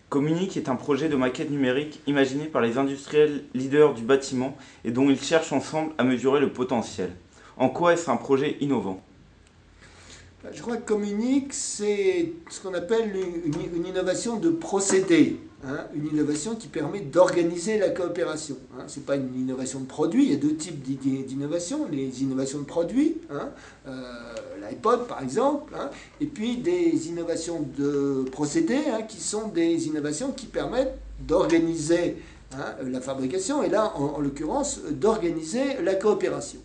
Communique est un projet de maquette numérique imaginé par les industriels leaders du bâtiment et dont ils cherchent ensemble à mesurer le potentiel. En quoi est-ce un projet innovant? Je crois que Communique, c'est ce qu'on appelle une innovation de procédé, hein, une innovation qui permet d'organiser la coopération. Hein. Ce n'est pas une innovation de produit, il y a deux types d'innovation, les innovations de produits, hein, l'iPod par exemple, hein, et puis des innovations de procédés, hein, qui sont des innovations qui permettent d'organiser, hein, la fabrication, et là, en l'occurrence, d'organiser la coopération.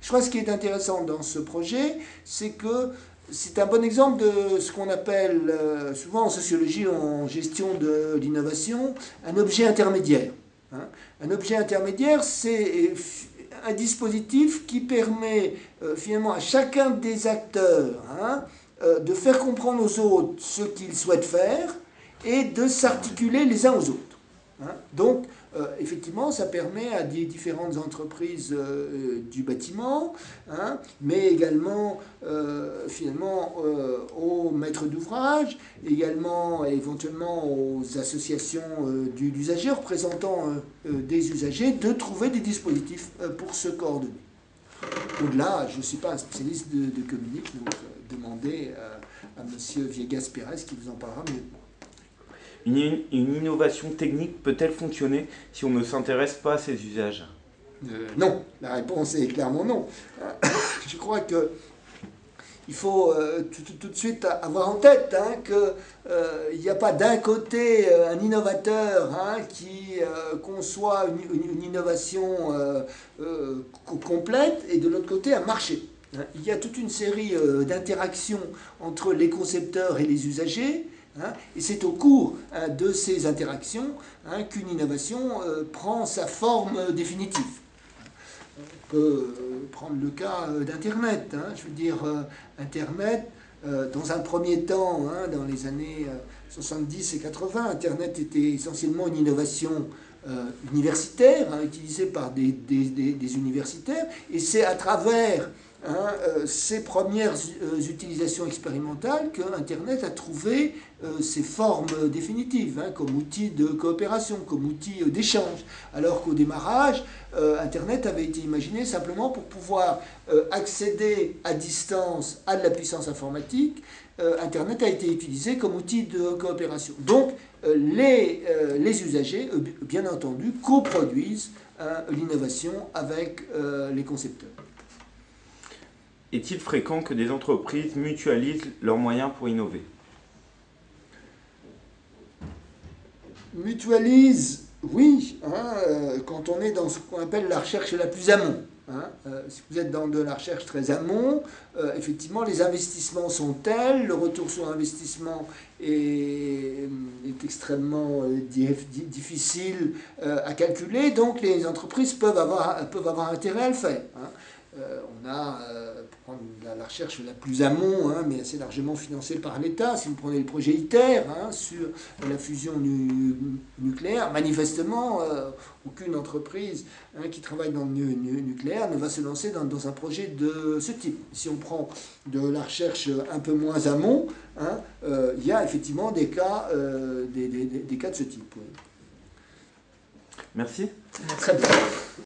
Je crois que ce qui est intéressant dans ce projet, c'est que c'est un bon exemple de ce qu'on appelle souvent en sociologie, en gestion de l'innovation, un objet intermédiaire. Hein. Un objet intermédiaire, c'est un dispositif qui permet finalement à chacun des acteurs, hein, de faire comprendre aux autres ce qu'ils souhaitent faire et de s'articuler les uns aux autres. Hein. Donc, effectivement, ça permet à des différentes entreprises du bâtiment, hein, mais également, finalement, aux maîtres d'ouvrage, également, éventuellement, aux associations d'usagers, représentant des usagers, de trouver des dispositifs pour se coordonner. Au-delà, je ne suis pas un spécialiste de Communique, donc demandez à M. Viegas-Pérez qui vous en parlera mieux. Une innovation technique peut-elle fonctionner si on ne s'intéresse pas à ses usages? Non, la réponse est clairement non. Je crois que il faut tout de suite avoir en tête, hein, qu'il n'y a pas d'un côté un innovateur, hein, qui conçoit une innovation complète et de l'autre côté un marché. Il y a toute une série d'interactions entre les concepteurs et les usagers. Hein, et c'est au cours, hein, de ces interactions, hein, qu'une innovation prend sa forme définitive. On peut prendre le cas d'Internet. Hein, je veux dire, Internet, dans un premier temps, hein, dans les années 70 et 80, Internet était essentiellement une innovation universitaire, hein, utilisée par des universitaires, et c'est à travers, hein, ces premières utilisations expérimentales que Internet a trouvé ses formes définitives, hein, comme outil de coopération, comme outil d'échange. Alors qu'au démarrage, Internet avait été imaginé simplement pour pouvoir accéder à distance à de la puissance informatique. Internet a été utilisé comme outil de coopération. Donc, les usagers, bien entendu, coproduisent l'innovation avec les concepteurs. Est-il fréquent que des entreprises mutualisent leurs moyens pour innover? Mutualise, oui, hein, quand on est dans ce qu'on appelle la recherche la plus amont. Hein, si vous êtes dans de la recherche très amont, effectivement, les investissements sont tels, le retour sur investissement est extrêmement difficile à calculer, donc les entreprises peuvent avoir intérêt à le faire. Hein. On a, pour prendre la recherche la plus amont, hein, mais assez largement financée par l'État, si vous prenez le projet ITER, hein, sur la fusion nucléaire, manifestement, aucune entreprise, hein, qui travaille dans le nucléaire ne va se lancer dans un projet de ce type. Si on prend de la recherche un peu moins amont, hein, il y a effectivement des cas de ce type. Oui. Merci. Très bien.